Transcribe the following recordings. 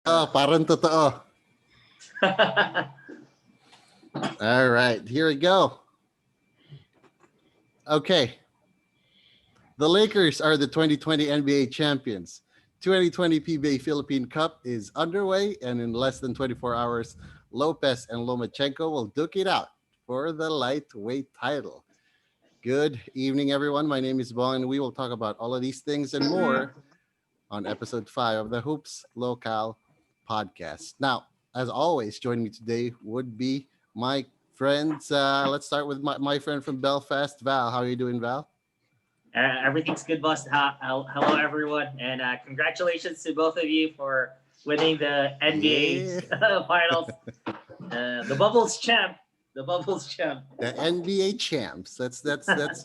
Parang totoo. All right, here we go. Okay, the Lakers are the 2020 NBA champions. 2020 PBA Philippine Cup is underway, and in less than 24 hours, Lopez and Lomachenko will duke it out for the lightweight title. Good evening, everyone. My name is Bong, and we will talk about all of these things and more on episode 5 of the Hoops Locale podcast. Now, as always, joining me today would be my friends. Let's start with my friend from Belfast, Val. How are you doing, Val? Everything's good, boss. Hello, everyone, and congratulations to both of you for winning the Yeah. NBA finals. The Bubbles champ. The Bubbles champ. The NBA champs. Let's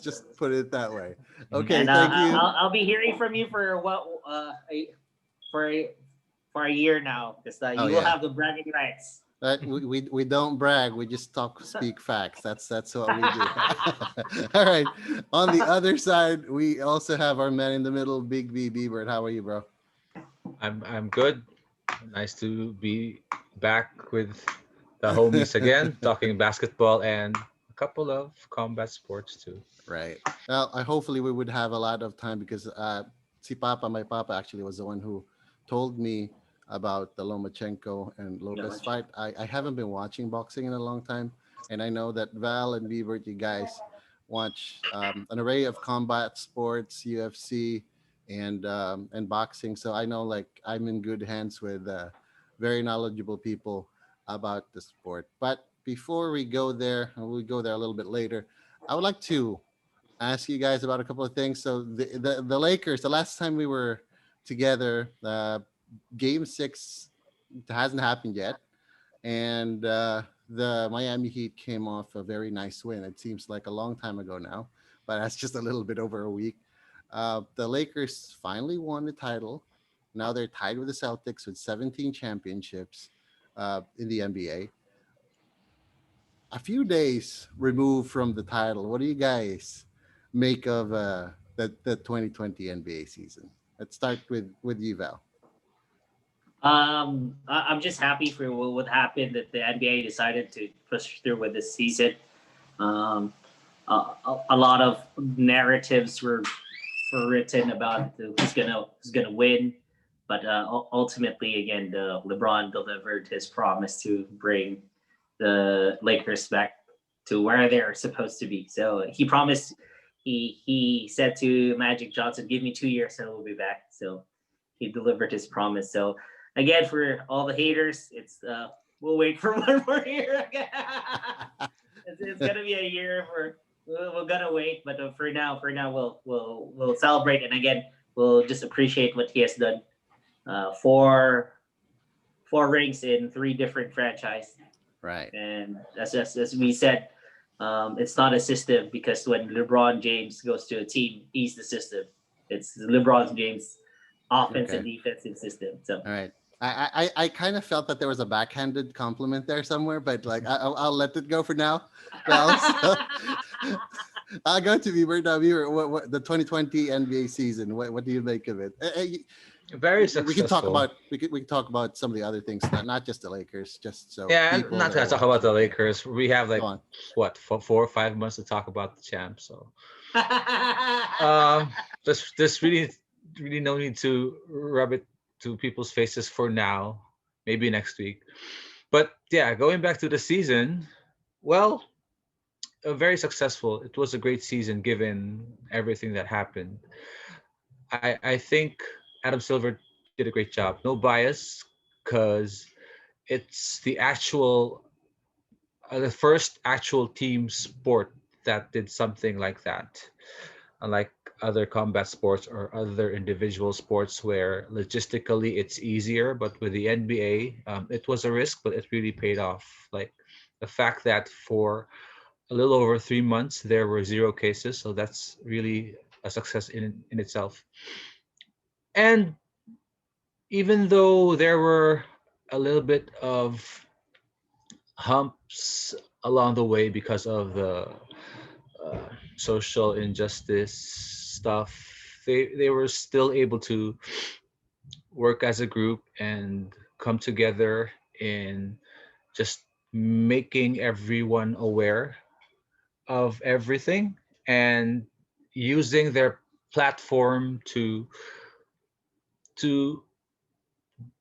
just put it that way. Okay, And thank you. I'll be hearing from you for for a, for a year now, because Oh you will yeah. have the bragging rights. We don't brag. We just speak facts. That's what we do. All right. On the other side, we also have our man in the middle, Big B Bird. How are you, bro? I'm good. Nice to be back with the homies again, talking basketball and a couple of combat sports too. Right. Well, I hopefully we would have a lot of time because si Papa, my Papa actually was the one who told me about the Lomachenko and Lopez fight. I haven't been watching boxing in a long time, and I know that Val and Beaver, you guys watch an array of combat sports, UFC, and boxing. So I know like I'm in good hands with very knowledgeable people about the sport. But before we go there, and we'll go there a little bit later. I would like to ask you guys about a couple of things. So the Lakers, the last time we were together, Game 6 hasn't happened yet, and the Miami Heat came off a very nice win. It seems like a long time ago now, but that's just a little bit over a week. The Lakers finally won the title. Now they're tied with the Celtics with 17 championships in the NBA. A few days removed from the title. What do you guys make of the 2020 NBA season? Let's start with you, Val. I'm just happy for what happened, that the NBA decided to push through with this season. Um, a lot of narratives were written about who's gonna win, but ultimately, again, LeBron delivered his promise to bring the Lakers back to where they're supposed to be. So he promised. He said to Magic Johnson, "Give me 2 years and we'll be back." So he delivered his promise. So again, for all the haters, it's we'll wait for one more year. It's gonna be a year for we're gonna wait, but for now, we'll celebrate, and again, we'll just appreciate what he has done. Four rings in three different franchise, Right. and as we said, it's not a system, because when LeBron James goes to a team, he's the system. It's LeBron James offense and Okay. defensive system. So All right. I kind of felt that there was a backhanded compliment there somewhere, but like I'll let it go for now. Val. So I'll go to Bieber now. Bieber, what the 2020 NBA season? What do you make of it? Very We can talk successful. about we can talk about some of the other things, not just the Lakers, just so Yeah, and people not that are gonna talk about watching the can Lakers. We have go like on. what 4 or 5 months to talk about the champ. So um, there's really no need to rub it to people's faces for now. Maybe next week. But yeah, going back to the season, well, very successful. It was a great season given everything that happened. I think Adam Silver did a great job. No bias, because it's the first actual team sport that did something like that. Unlike other combat sports or other individual sports where logistically it's easier, but with the NBA, it was a risk, but it really paid off. Like the fact that for a little over 3 months there were zero cases, so that's really a success in itself. And even though there were a little bit of humps along the way because of the uh, social injustice stuff, they were still able to work as a group and come together in just making everyone aware of everything and using their platform to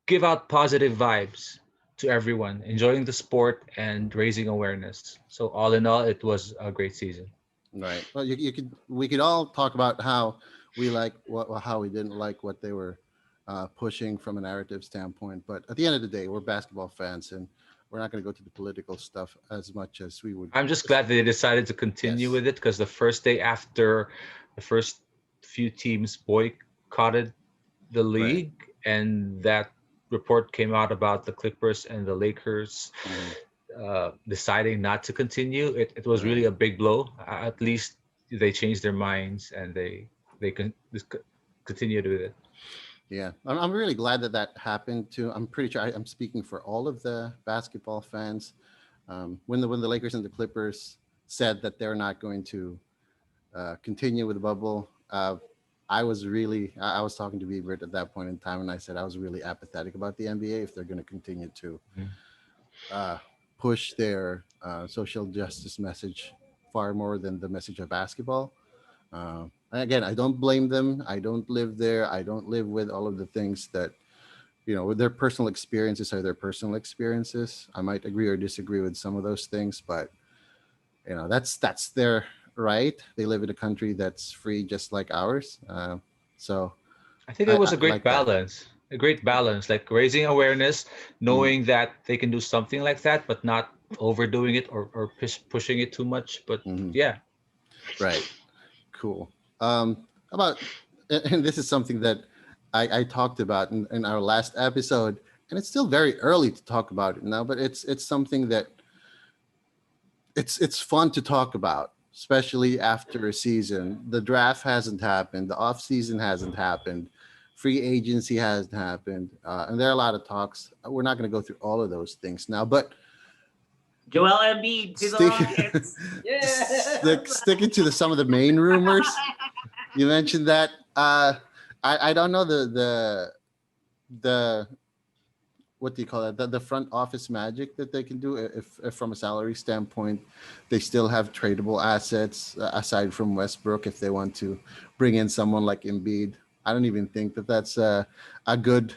give out positive vibes to everyone, enjoying the sport and raising awareness. So all in all, it was a great season. Right. Well, you could we could all talk about how we like what how we didn't like what they were pushing from a narrative standpoint. But at the end of the day, we're basketball fans, and we're not going to go to the political stuff as much as we would. I'm just glad they decided to continue Yes. with it because the first day after the first few teams boycotted the Right. league and that report came out about the Clippers and the Lakers Mhm. deciding not to continue, it was really Right. a big blow. At least they changed their minds and they can continued with it. Yeah, I'm really glad that that happened too. I'm pretty sure I'm speaking for all of the basketball fans. When the Lakers and the Clippers said that they're not going to continue with the bubble, I was talking to Bieber at that point in time, and I said I was really apathetic about the NBA if they're going to continue to Mhm. uh, push their social justice message far more than the message of basketball. Again, I don't blame them. I don't live there. I don't live with all of the things that with their personal experiences are their personal experiences. I might agree or disagree with some of those things, but that's their right. They live in a country that's free, just like ours. So I think it I, was a I great like that. balance. A great balance, like raising awareness, Mhm. knowing that they can do something like that, but not overdoing it or pushing it too much. But Mhm. yeah, Right. Cool. About and this is something that I talked about in our last episode, and it's still very early to talk about it now, but it's something that it's fun to talk about, especially after a season. The draft hasn't happened, the off season hasn't happened, free agency hasn't happened, and there are a lot of talks. We're not going to go through all of those things now, but Joel Embiid to the stick, Rockets. Yes. sticking to some of the main rumors. You mentioned that. I don't know the what do you call that, the front office magic that they can do if from a salary standpoint they still have tradable assets aside from Westbrook if they want to bring in someone like Embiid. I don't even think that that's a good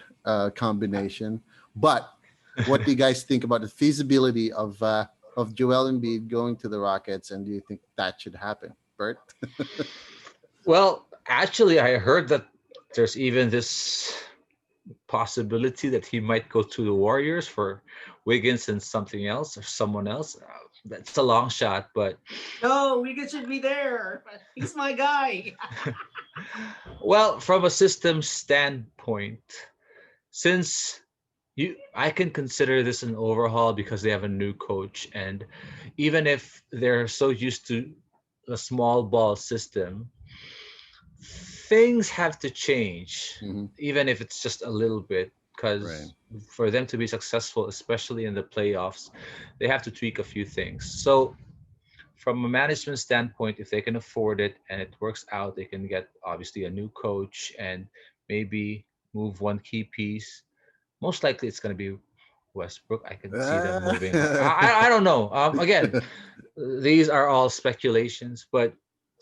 combination. But what do you guys think about the feasibility of Joel Embiid going to the Rockets, and do you think that should happen, Bert? well, actually, I heard that there's even this possibility that he might go to the Warriors for Wiggins and something else or someone else. That's a long shot, but No, Wiggins should be there. He's my guy. well, from a system standpoint, since I can consider this an overhaul because they have a new coach, and even if they're so used to the small ball system, things have to change, Hmm. even if it's just a little bit, Right. because for them to be successful, especially in the playoffs, they have to tweak a few things. So, from a management standpoint, if they can afford it and it works out, they can get obviously a new coach and maybe move one key piece. Most likely, it's going to be Westbrook. I can see them moving. I don't know. Again, these are all speculations, but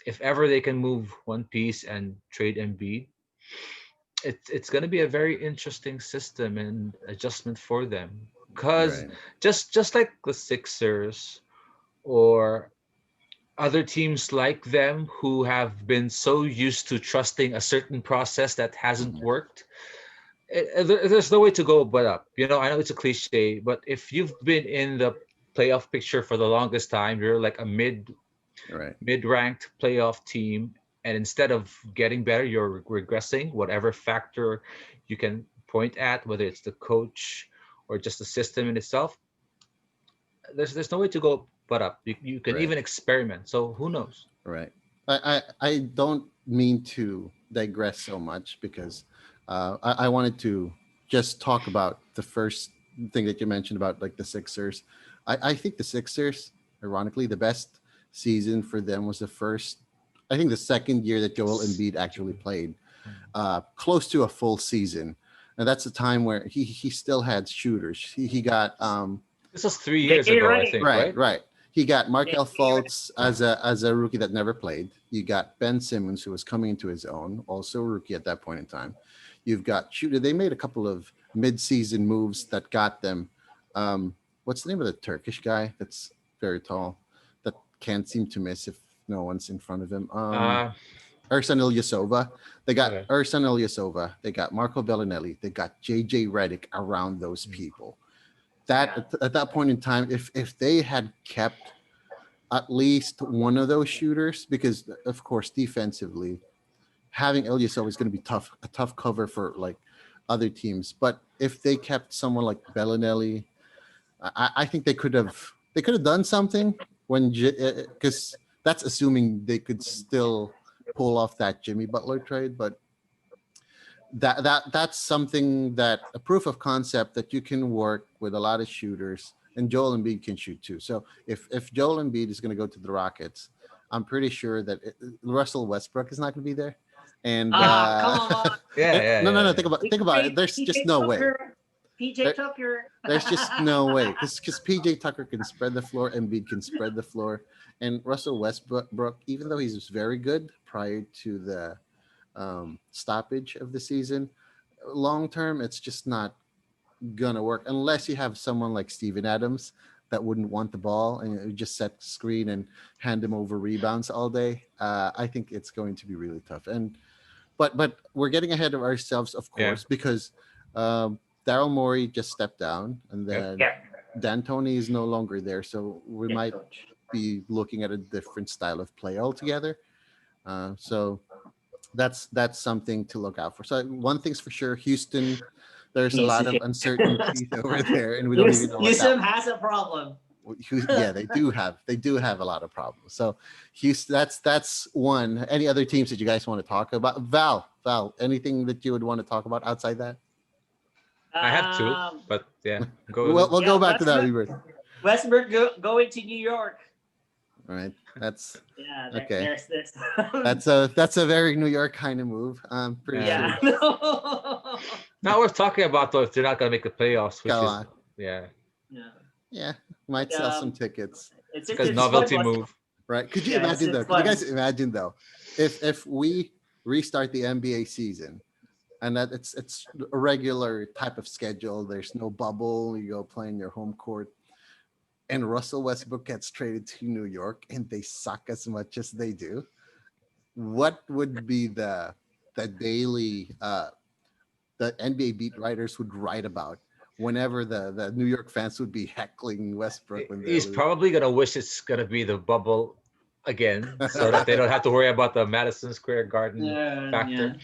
if ever they can move one piece and trade Embiid, it's going to be a very interesting system and adjustment for them. Because Right. just like the Sixers or other teams like them who have been so used to trusting a certain process that hasn't Mhm. worked, there's no way to go but up. I know it's a cliche, but if you've been in the playoff picture for the longest time, you're like a Right. mid-ranked playoff team, and instead of getting better, you're regressing. Whatever factor you can point at, whether it's the coach or just the system in itself, there's no way to go but up. You can Right. even experiment. So who knows? Right. I don't mean to digress so much because I wanted to just talk about the first thing that you mentioned about like the Sixers. I think the Sixers, ironically, the best season for them was I think the second year that Joel Embiid actually played, close to a full season. and that's the time where he still had shooters. He got This was 3 years Get it ago, I right. think, right, right? right. He got Get Markel it right. Fultz as a rookie that never played. You got Ben Simmons, who was coming into his own, also a rookie at that point in time. You've got shooter. They made a couple of mid-season moves that got them. What's the name of the Turkish guy that's very tall that can't seem to miss if no one's in front of him? Uh, Ersan Ilyasova. They got okay. Ersan Ilyasova. They got Marco Bellinelli. They got JJ Redick around those people. That at that point in time, if they had kept at least one of those shooters, because of course defensively, having Ilyasova is going to be a tough cover for like other teams. But if they kept someone like Bellinelli, I think they could have done something when because that's assuming they could still pull off that Jimmy Butler trade, but that's something that a proof of concept that you can work with a lot of shooters, and Joel Embiid can shoot too. So if Joel Embiid is going to go to the Rockets, I'm pretty sure that Russell Westbrook is not going to be there. And Come on. Yeah, yeah, no, no, yeah, no. yeah. Think about it. There's just no way. PJ Tucker. There's just no way because PJ Tucker can spread the floor, Embiid can spread the floor, and Russell Westbrook, even though he's very good prior to the stoppage of the season, long term it's just not gonna work unless you have someone like Steven Adams that wouldn't want the ball and just set screen and hand him over rebounds all day. I think it's going to be really tough. And but we're getting ahead of ourselves, of Yeah. course, because Daryl Morey just stepped down, and Yep. then Yeah. D'Antoni is no longer there, so we Yeah, might coach. be looking at a different style of play altogether. So that's something to look out for. So one thing's for sure, Houston, there's a Needs to lot of change. uncertainty over there, and we don't even know what Houston that. has a problem. Yeah, they do have a lot of problems. So Houston, that's one. Any other teams that you guys want to talk about? Val, anything that you would want to talk about outside that? I have two, Um, but yeah, go We'll, ahead. we'll go yeah, back to that, Rebirth. Westbrook going to New York. All right, that's Yeah, okay. there's That's a very New York kind of move. I'm pretty Yeah. sure. yeah. No. Now we're talking about though if they're not gonna make the playoffs, which Go is on. yeah, Yeah. Yeah, might sell some tickets. It's because it's novelty fun. move. Right? Could you Yeah, imagine though? it's Could you fun. guys imagine though, if we restart the NBA season and that it's a regular type of schedule, there's no bubble, you go play in your home court, and Russell Westbrook gets traded to New York and they suck as much as they do, what would be the daily the NBA beat writers would write about whenever the New York fans would be heckling Westbrook when they're He's losing? probably gonna wish it's gonna be the bubble again, so that they don't have to worry about the Madison Square Garden Yeah. factor.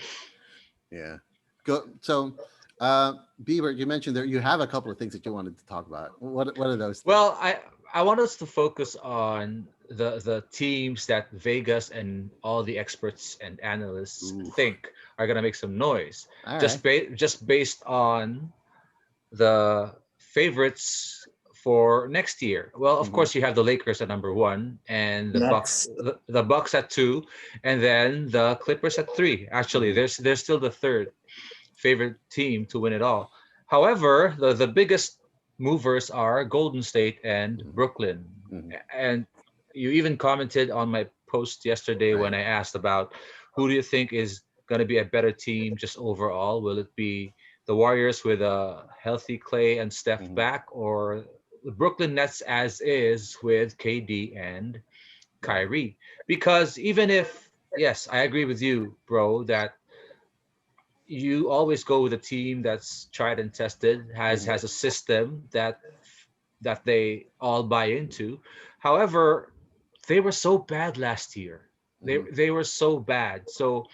Yeah. Go. So, Bieber, you mentioned there you have a couple of things that you wanted to talk about. What are those? Well, I want us to focus on the teams that Vegas and all the experts and analysts Ooh. think are gonna make some noise, All just right. just based on the favorites for next year. Well, of Mhm. course, you have the Lakers at number one, and the Bucks, Next. the Bucks at two, and then the Clippers at three. Actually, Mhm. there's still the third favorite team to win it all. However, the biggest movers are Golden State and Mhm. Brooklyn. Mhm. And you even commented on my post yesterday Right. when I asked about who do you think is going to be a better team just overall? Will it be the Warriors with a healthy Clay and Steph Mhm. back, or the Brooklyn Nets as is with KD and Right. Kyrie? Because even if, yes, I agree with you, bro, that you always go with a team that's tried and tested, has Mhm. has a system that they all buy into. However, they were so bad last year. They Mhm. they were so bad. So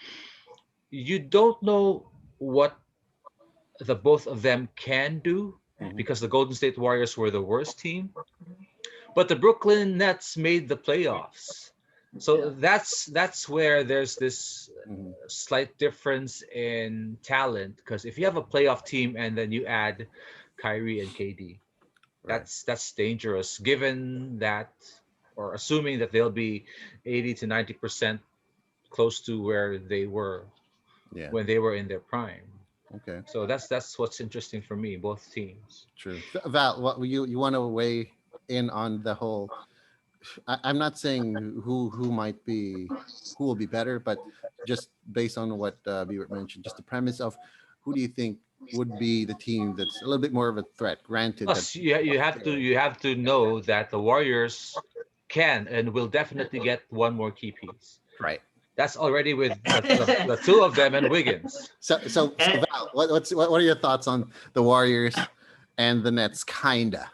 you don't know what the both of them can do, Mhm. because the Golden State Warriors were the worst team, but the Brooklyn Nets made the playoffs. So Yeah. that's where there's this Mhm. slight difference in talent, because if you have a playoff team and then you add Kyrie and KD, Right. that's dangerous, given that, or assuming that they'll be 80 to 90% close to where they were Yeah. when they were in their prime. Okay. So that's what's interesting for me, both teams. True. Val, what you want to weigh in on the whole? I'm not saying who might be who will be better, but just based on what Viewert mentioned, just the premise of who do you think would be the team that's a little bit more of a threat? Granted that Plus, you have to know that the Warriors can and will definitely get one more key piece. right. That's already with the two of them and Wiggins. So And Val, what are your thoughts on the Warriors and the Nets? Kinda.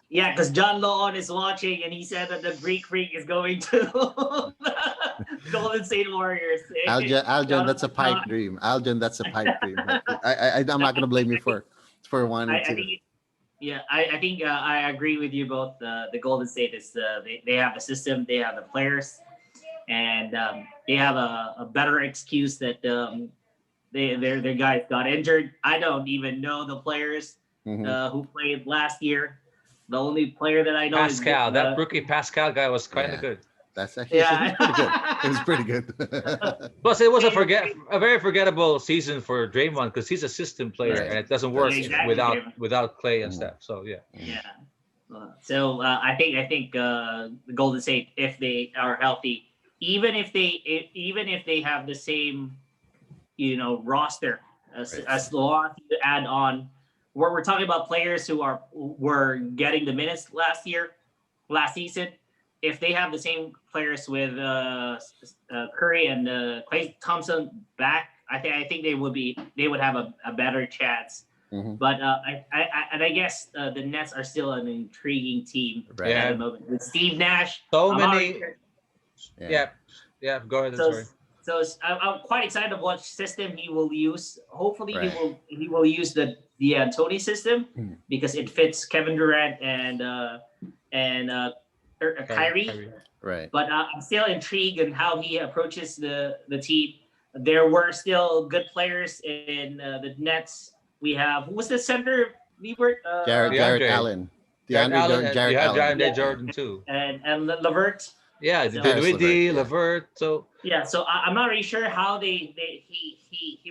yeah, because John Loon is watching, and he said that the Greek Freak is going to Golden State Warriors. Aljon, John, that's a pipe dream. Aljon, that's a pipe dream. But I'm not gonna blame you for wanting I to. think yeah, I think I agree with you both. The Golden State is they have the system, they have the players, and they have a better excuse that their guys got injured. I don't even know the players Mhm. who played last year. The only player that I know is Pascal, that rookie Pascal guy was kind of Yeah. good. That's he's yeah. pretty good. He was pretty good. Plus, it was a very forgettable season for Draymond because he's a system player Right. and it doesn't That's work true. Exactly, Jim. without Clay and Mhm. stuff. So yeah. Mhm. Yeah. So I think the Golden State, if they are healthy, even if they have the same roster Right. as long as you add on, where we're talking about players who were getting the minutes last season. If they have the same players with Curry and Klay Thompson back, I think they would have a better chance. Mhm. But I guess the Nets are still an intriguing team Right. at the Yeah. moment. With Steve Nash, So I'm already many. sure. Yeah. Yeah. Yeah. Go ahead. I'm So sorry. I'm quite excited of what system he will use. Hopefully Right. he will use the Tony system Mhm. because it fits Kevin Durant and Kyrie. Kyrie. Right. But I'm still intrigued in how he approaches the team. There were still good players in the Nets. We have who was the center? Liebert, Jared DeAndre. Allen. Jared Allen, and you Jared have Allen. DeAndre yeah, Jordan too. and Levert. Yeah, So Karis LeVert, Dinwiddie, yeah. Levert. So yeah, so I'm not really sure how he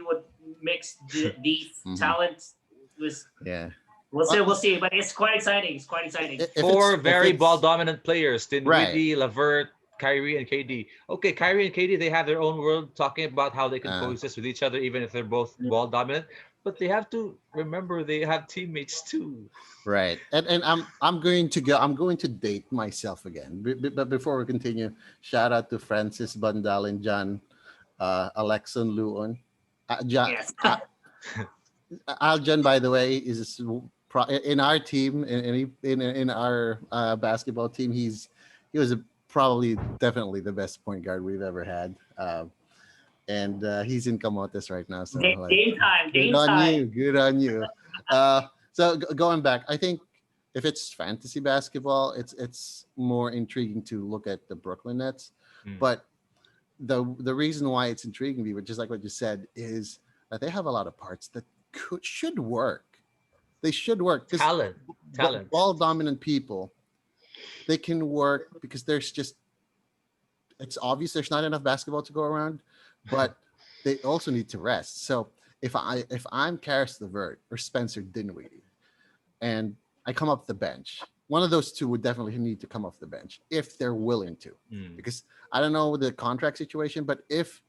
would mix these Mhm. talents. With Yeah. we'll see, but it's quite exciting. It's quite exciting. If four if very ball it's dominant players: right. Dinwiddie, Levert, Kyrie, and KD. Okay, Kyrie and KD, they have their own world talking about how they can Uh, coexist with each other, even if they're both ball dominant. But they have to remember they have teammates too. right. And I'm going to date myself again. But before we continue, shout out to Francis Bandal and John Alexon Luon. John, Yes. Aljan, by the way, is in our team in our basketball team. He was probably definitely the best point guard we've ever had, and he's in Camotes right now. So like, Game time. good Game on time. you, good on you. So going back, I think if it's fantasy basketball, it's more intriguing to look at the Brooklyn Nets, Hmm. but the reason why it's intriguing me, just like what you said, is that they have a lot of parts that should work. They should work because Talent, talent. ball dominant people, they can work because it's obvious there's not enough basketball to go around, but they also need to rest. So if I'm Karis LeVert or Spencer Dinwiddie and I come off the bench, one of those two would definitely need to come off the bench if they're willing to, Hmm. because I don't know the contract situation, but if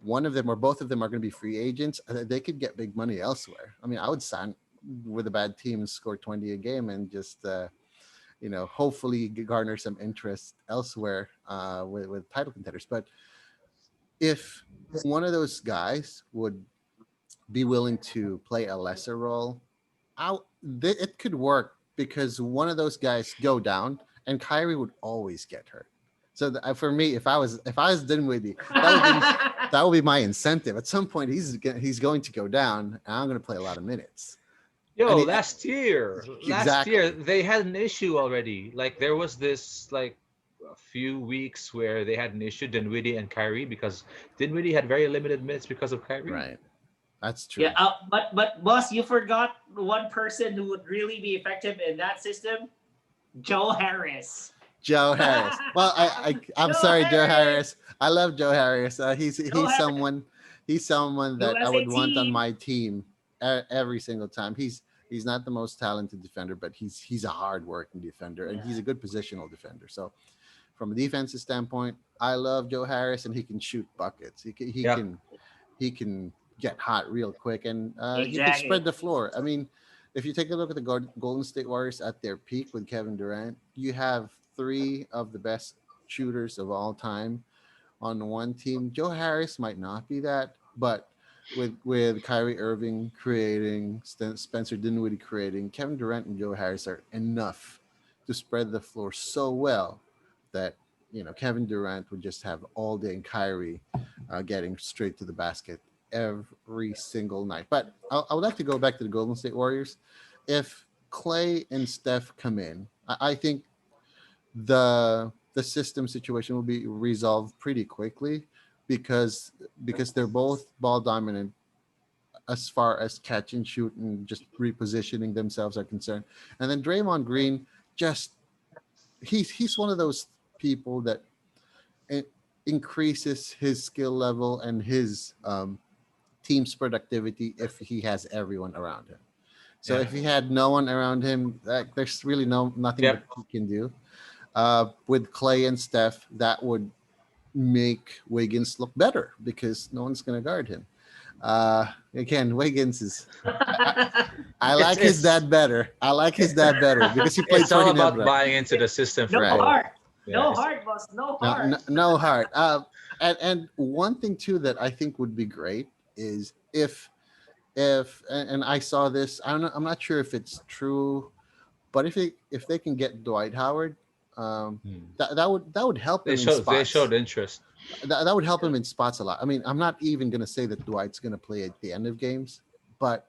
one of them or both of them are going to be free agents, they could get big money elsewhere. I mean, I would sign with a bad team and score 20 a game and just, hopefully garner some interest elsewhere with title contenders. But if one of those guys would be willing to play a lesser role, it could work because one of those guys go down and Kyrie would always get hurt. So for me, if I was Dinwiddie, that would be my incentive. At some point, he's going to go down, and I'm going to play a lot of minutes. I Yo, mean, last year exactly. they had an issue already. Like there was this like a few weeks where they had an issue, Dinwiddie and Kyrie, because Dinwiddie had very limited minutes because of Kyrie. Right. That's Yeah, true. but boss, you forgot one person who would really be effective in that system, Joe Harris. Joe Harris. Well, I'm Joe sorry, Joe Harris. Harris. I love Joe Harris. Joe Harris. He's someone that I would want on USAT. my team every single time. He's not the most talented defender, but he's a hard working defender, and he's a good positional defender. So from a defensive standpoint, I love Joe Harris, and he can shoot buckets. Yep. He can get hot real quick, and he can Exactly. spread the floor. I mean, if you take a look at the Golden State Warriors at their peak with Kevin Durant, you have three of the best shooters of all time on one team. Joe Harris might not be that, but with Kyrie Irving creating, Spencer Dinwiddie creating, Kevin Durant and Joe Harris are enough to spread the floor so well that Kevin Durant would just have all day, and Kyrie getting straight to the basket every single night. But I would like to go back to the Golden State Warriors. If Clay and Steph come in, I think the system situation will be resolved pretty quickly because they're both ball dominant as far as catch and shoot and just repositioning themselves are concerned. And then Draymond Green, just he's one of those people that it increases his skill level and his team's productivity if he has everyone around him. So Yeah. if he had no one around him, there's really nothing Yep. that he can do. With Clay and Steph, that would make Wiggins look better because no one's going to guard him. Again, Wiggins is. I like his It's dad better. I like his dad better because he played it's for all about Ginebra. buying into the system No for Right. both. heart. Yeah, No it's- heart, boss. No No, heart. no heart. And one thing too that I think would be great is if and I saw this. I don't know. I'm not sure if it's true, but if they can get Dwight Howard, Hmm. that would help They him in showed they spots. showed interest. That would help him in spots a lot. I mean, I'm not even gonna say that Dwight's gonna play at the end of games, but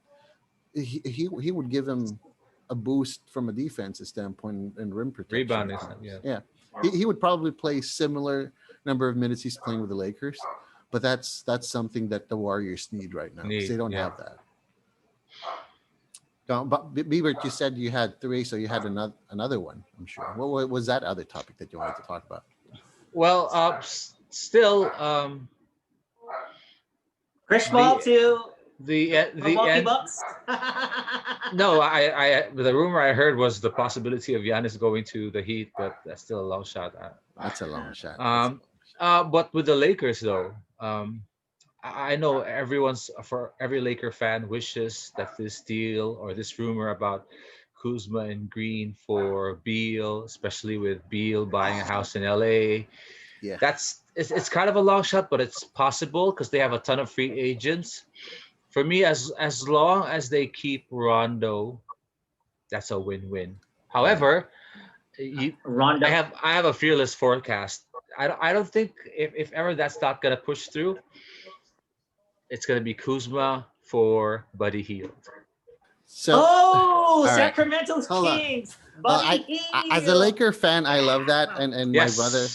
he would give him a boost from a defensive standpoint and rim protection Rebounding at stuff, times. yeah. Yeah, he would probably play similar number of minutes he's playing with the Lakers, but that's something that the Warriors need right now because they don't Yeah. have that. But Biebert, you said you had three, so you had another one. I'm sure. What was that other topic that you wanted to talk about? Well, still, Chris Paul the to the Milwaukee end. Bucks. No, the rumor I heard was the possibility of Giannis going to the Heat, but that's still a long shot. That's a long shot. But with the Lakers though, I know for every Laker fan wishes that this deal or this rumor about Kuzma and Green for Beal, especially with Beal buying a house in LA, Yeah. it's kind of a long shot, but it's possible because they have a ton of free agents. For me, as long as they keep Rondo, that's a win-win. However, Rondo. I have a fearless forecast. I don't think if ever that's not gonna push through, it's gonna be Kuzma for Buddy Hield. So Oh, right. Sacramento's Hold on. Kings. As a Laker fan, I love that, and Yes. my brother.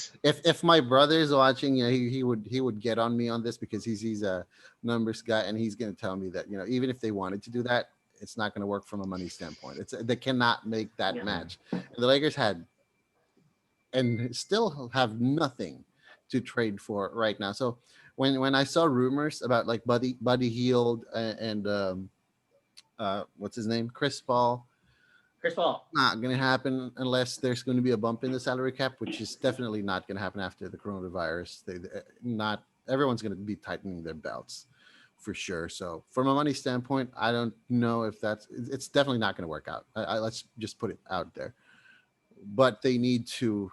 If my brother is watching, he would get on me on this because he's a numbers guy, and he's going to tell me that even if they wanted to do that, it's not going to work from a money standpoint. They cannot make that Yeah. match. And the Lakers had and still have nothing to trade for right now. So when I saw rumors about like Buddy Hield and what's his name, Chris Paul. Chris Paul. Not going to happen unless there's going to be a bump in the salary cap, which is definitely not going to happen after the coronavirus. Not everyone's going to be tightening their belts for sure. So from a money standpoint, I don't know if it's definitely not going to work out. Let's just put it out there. But they need to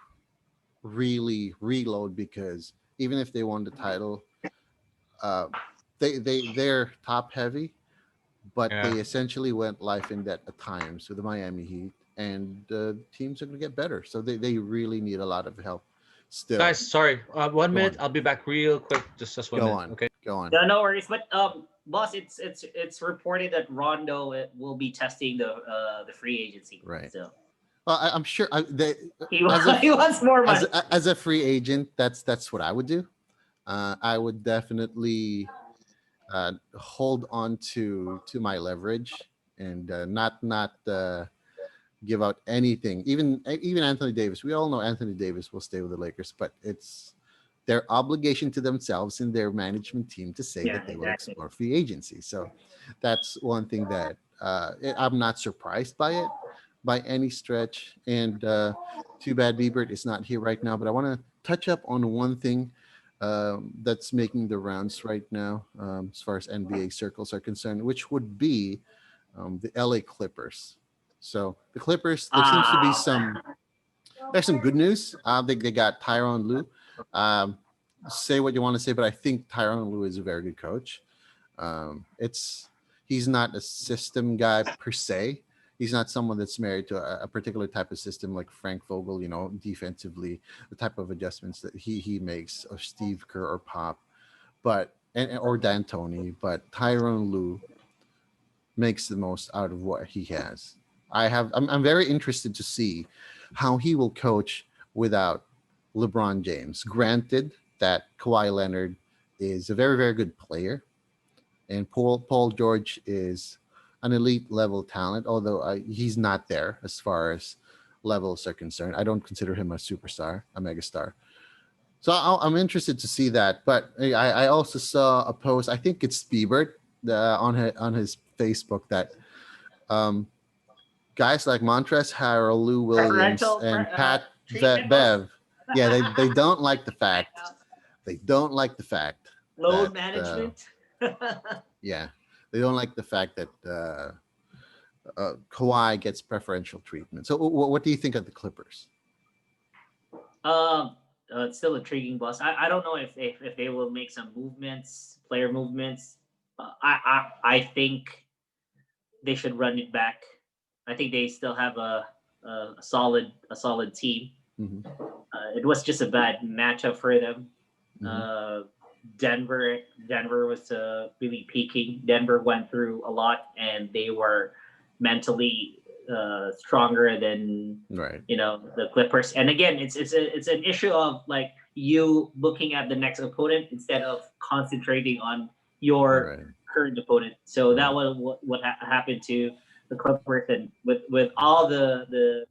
really reload because even if they won the title, they're top heavy. But Yeah. they essentially went life in debt at times with the Miami Heat, and teams are going to get better. So they really need a lot of help still. Guys, sorry, 1 Go minute. on. I'll be back real quick. Just 1 Go minute. on. Okay. Go on. No worries. But boss, it's reported that Rondo will be testing the free agency. Right. So Well, I'm sure he wants more money. as a free agent, that's what I would do. I would definitely hold on to my leverage and not give out anything. Even Anthony Davis. We all know Anthony Davis will stay with the Lakers, but it's their obligation to themselves and their management team to say Yeah, that they will exactly. explore free agency. So that's one thing that I'm not surprised by it by any stretch. And too bad Biebert is not here right now. But I want to touch up on one thing that's making the rounds right now, as far as NBA circles are concerned, which would be the LA Clippers. So the Clippers, there seems to be Ah, some there's some good news. They got Tyronn Lue. Um, say what you want to say, but I think Tyronn Lue is a very good coach. It's He's not a system guy per se. He's not someone that's married to a particular type of system like Frank Vogel. Defensively, the type of adjustments that he makes, or Steve Kerr or Pop, but or D'Antoni. But Tyronn Lue makes the most out of what he has. I'm very interested to see how he will coach without LeBron James. Granted that Kawhi Leonard is a very, very good player, and Paul George is an elite level talent, although he's not there as far as levels are concerned. I don't consider him a superstar, a megastar. So I'm interested to see that. But I also saw a post. I think it's Biebert on his Facebook that um, guys like Montrezl Harrell, Lou Williams, and Pat treatment boss. Bev, yeah, they don't like the fact Load that management. yeah, they don't like the fact that Kawhi gets preferential treatment. So what do you think of the Clippers? It's still intriguing, boss. I don't know if they will make some movements, player movements. I think they should run it back. I think they still have a solid team. Mm-hmm. It was just a bad matchup for them. Mm-hmm. Uh, Denver was really peaking. Denver went through a lot, and they were mentally stronger than Right. the Clippers. And again, it's an issue of like you looking at the next opponent instead of concentrating on your Right. current opponent. So that Right. was what happened to the Clippers, and with all the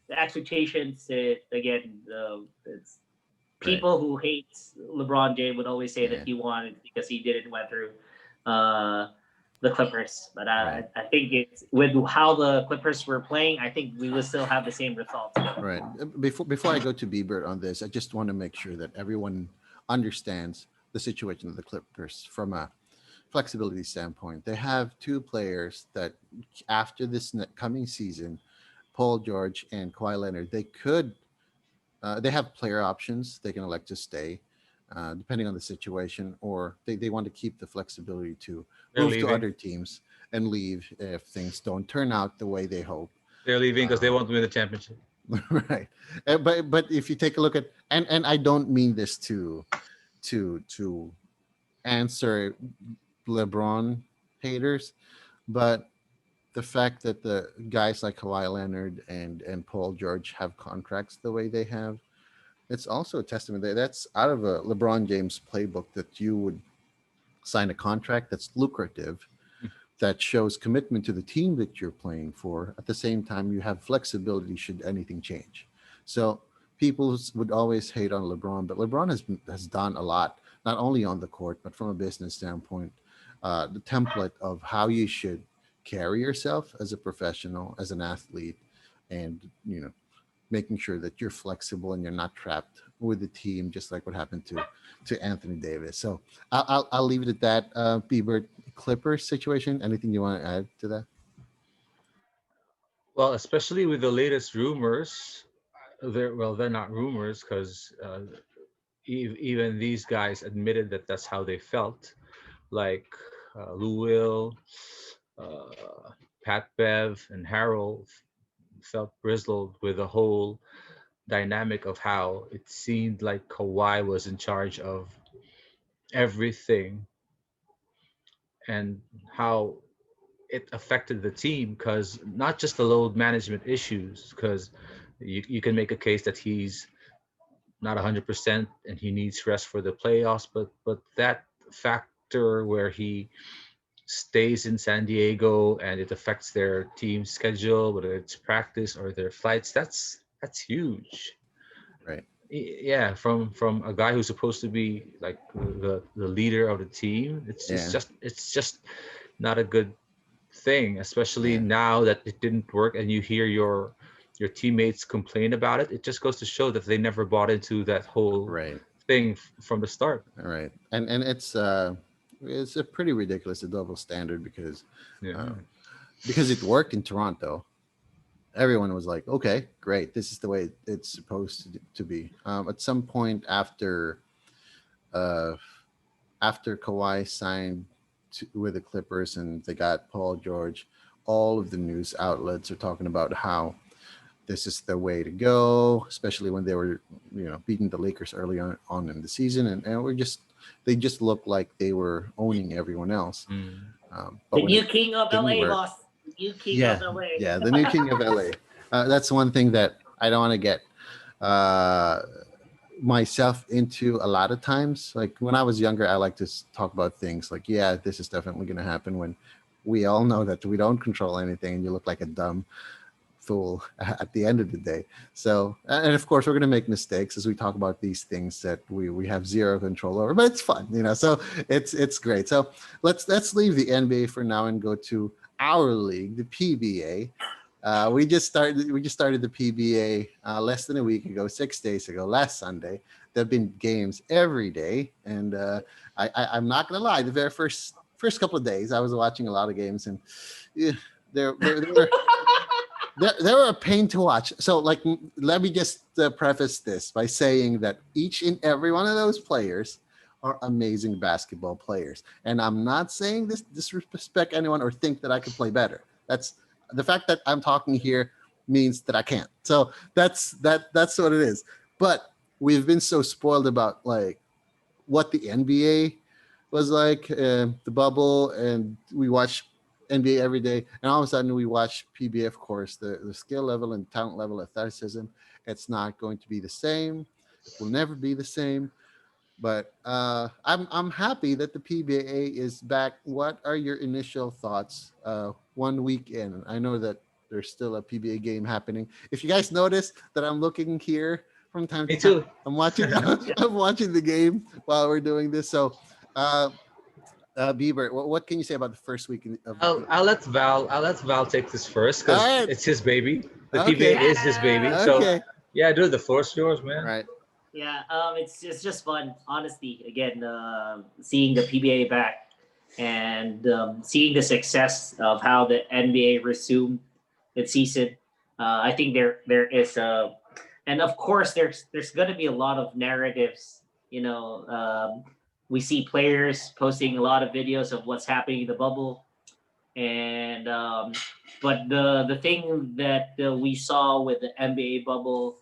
expectations. It's Right. people who hate LeBron James would always say that Yeah. he won because he didn't went through uh, the Clippers. But Right. I think it's with how the Clippers were playing. I think we will still have the same results. Right. Before I go to Bieber on this, I just want to make sure that everyone understands the situation of the Clippers from a flexibility standpoint. They have two players that after this coming season, Paul George and Kawhi Leonard, they have player options. They can elect to stay, depending on the situation, or they want to keep the flexibility to They're move to leaving. other teams and leave if things don't turn out the way they hope. They're leaving because they Um, won't win the championship. right. But if you take a look at, and I don't mean this to answer LeBron haters, but the fact that the guys like Kawhi Leonard and Paul George have contracts the way they have, it's also a testament that's out of a LeBron James playbook, that you would sign a contract that's lucrative, that shows commitment to the team that you're playing for. At the same time, you have flexibility should anything change. So people would always hate on LeBron, but LeBron has done a lot, not only on the court but from a business standpoint. The template of how you should carry yourself as a professional, as an athlete, and making sure that you're flexible and you're not trapped with the team, just like what happened to Anthony Davis. So I'll leave it at that. Bieber, Clippers situation. Anything you want to add to that? Well, especially with the latest rumors, they're not rumors because even these guys admitted that that's how they felt. Like Lou Will, uh, Pat Bev, and Harold felt bristled with the whole dynamic of how it seemed like Kawhi was in charge of everything, and how it affected the team, because not just the load management issues, because you can make a case that he's not 100% and he needs rest for the playoffs, but that factor where he stays in San Diego and it affects their team schedule, whether it's practice or their flights, that's huge. Right. Yeah, from a guy who's supposed to be like the leader of the team. Yeah. It's just not a good thing, especially Yeah. now that it didn't work and you hear your teammates complain about it. It just goes to show that they never bought into that whole Right. thing from the start. Right. And it's a pretty ridiculous, a double standard Yeah. uh, because it worked in Toronto. Everyone was like, okay, great, this is the way it's supposed to be. At some point uh, after Kawhi signed with the Clippers and they got Paul George, all of the news outlets are talking about how this is the way to go, especially when they were, beating the Lakers early on in the season, and they just looked like they were owning everyone else. Mm. But The when new it king of didn't LA, work, boss. The new king of yeah, LA. yeah, the new king of LA. That's one thing that I don't want to get uh, myself into a lot of times. Like when I was younger, I like to talk about things like, yeah, this is definitely going to happen when we all know that we don't control anything and you look like a dumb fool at the end of the day. So, and of course, we're going to make mistakes as we talk about these things that we have zero control over, but it's fun, So it's great. So let's leave the NBA for now and go to our league, the PBA. We just started the PBA less than a week ago, 6 days ago, last Sunday. There've been games every day, and I'm not gonna lie. The very first couple of days, I was watching a lot of games, and yeah, there were they were a pain to watch. So, like, let me just preface this by saying that each and every one of those players are amazing basketball players, and I'm not saying this disrespect anyone or think that I could play better. That's the fact that I'm talking here means that I can't. So that's what it is. But we've been so spoiled about like what the NBA was like, the bubble, and we watch NBA every day, and all of a sudden we watch PBA. Of course, the skill level and talent level, athleticism, it's not going to be the same. It will never be the same. But I'm happy that the PBA is back. What are your initial thoughts? 1 week in, I know that there's still a PBA game happening. If you guys notice that I'm looking here from time Me to time, too. I'm watching I'm watching the game while we're doing this. So, uh, Bieber, what can you say about the first week of the PBA? I'll let Val take this first All because right. it's his baby. The PBA Okay. is his baby. Yeah. So Okay. yeah, dude, the floor's yours, man. Right. Yeah, it's just fun. Honestly, again, seeing the PBA back and seeing the success of how the NBA resumed its season. I think there is and of course there's going to be a lot of narratives. We see players posting a lot of videos of what's happening in the bubble, and but the thing that we saw with the NBA bubble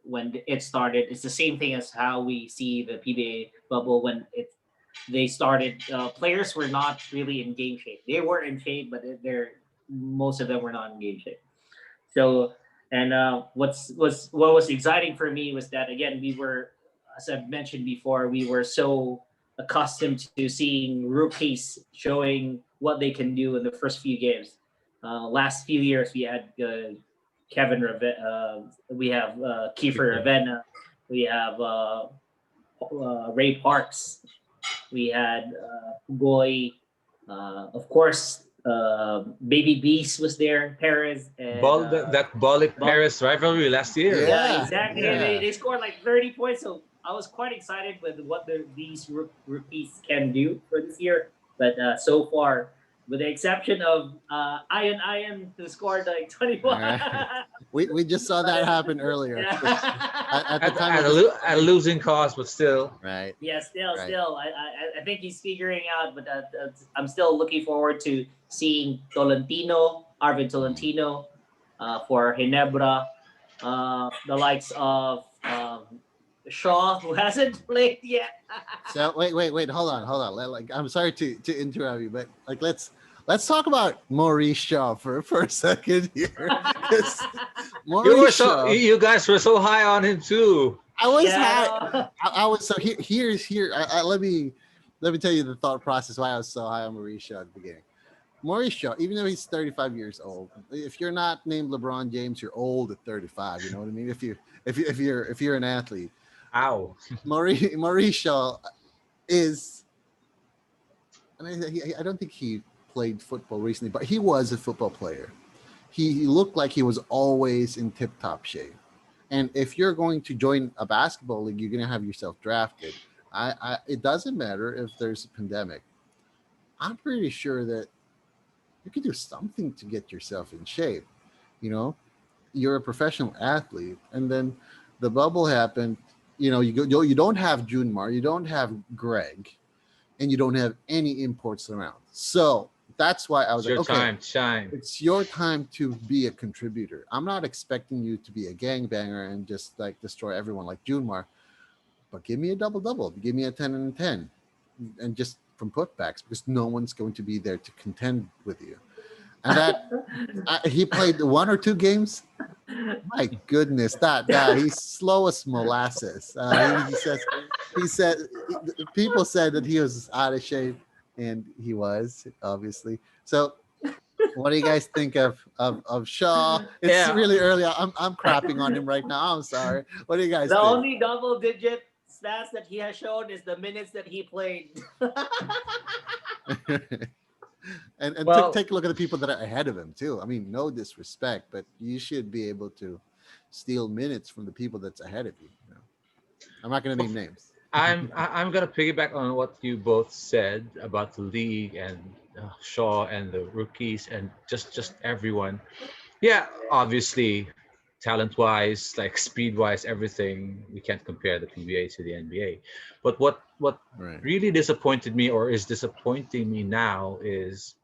when it started is the same thing as how we see the PBA bubble when they started. Players were not really in game shape. They were in shape, but they're most of them were not in game shape. So, and what was exciting for me was that again we were, as I've mentioned before, we were so accustomed to seeing rookies showing what they can do in the first few games. Last few years we had we have Kiefer Keeper. Ravenna, we have Ray Parks, we had Goy, of course, Baby Beast was there, Perez, and That Bollick Bob. Paris rivalry last year. Yeah, Yeah. exactly. Yeah. They scored like 30 points, so I was quite excited with what these rookies can do for this year. But so far, with the exception of Ian, who scored like All 21. right. We just saw that happen earlier. At the time of this At a recording. losing cost, but still. Right. Yeah, Right. I think he's figuring out, but I'm still looking forward to seeing Arvin Mm. Tolentino, for Ginebra, the likes of Shaw, who hasn't played yet. So wait, hold on. Like, I'm sorry to interrupt you, but like let's talk about Maurice Shaw for a second here. 'Cause Maurice Shaw, You guys were so high on him too. I was high. Yeah, I know. I was so here. Let me tell you the thought process why I was so high on Maurice Shaw at the beginning. Maurice Shaw, even though he's 35 years old, if you're not named LeBron James, you're old at 35. You know what I mean? If you're an athlete, Ow. Maurice Shaw is, and I don't think he played football recently, but he was a football player. He looked like he was always in tip-top shape. And if you're going to join a basketball league, you're going to have yourself drafted. It doesn't matter if there's a pandemic. I'm pretty sure that you can do something to get yourself in shape. You know, you're a professional athlete, and then the bubble happened. You don't have Junmar, you don't have Greg, and you don't have any imports around. So that's why I It's was like, your okay, time to shine. it's your time to be a contributor. I'm not expecting you to be a gangbanger and just like destroy everyone like Junmar, but give me a double double, give me a 10 and 10, and just from putbacks because no one's going to be there to contend with you. And that he played 1 or 2 games. My goodness, that guy, he's slow as molasses. He said people said that he was out of shape, and he was obviously. So, what do you guys think of Shaw? It's Yeah. really early. I'm crapping on him right now. I'm sorry. What do you guys The think? only double-digit stats that he has shown is the minutes that he played. and Well, take a look at the people that are ahead of him too. I mean, no disrespect, but you should be able to steal minutes from the people that's ahead of you. I'm not going to name names. I'm gonna piggyback on what you both said about the league and Shaw and the rookies and just everyone. Yeah, obviously, talent wise, like speed wise, everything we can't compare the PBA to the NBA. But what Right. really disappointed me or is disappointing me now is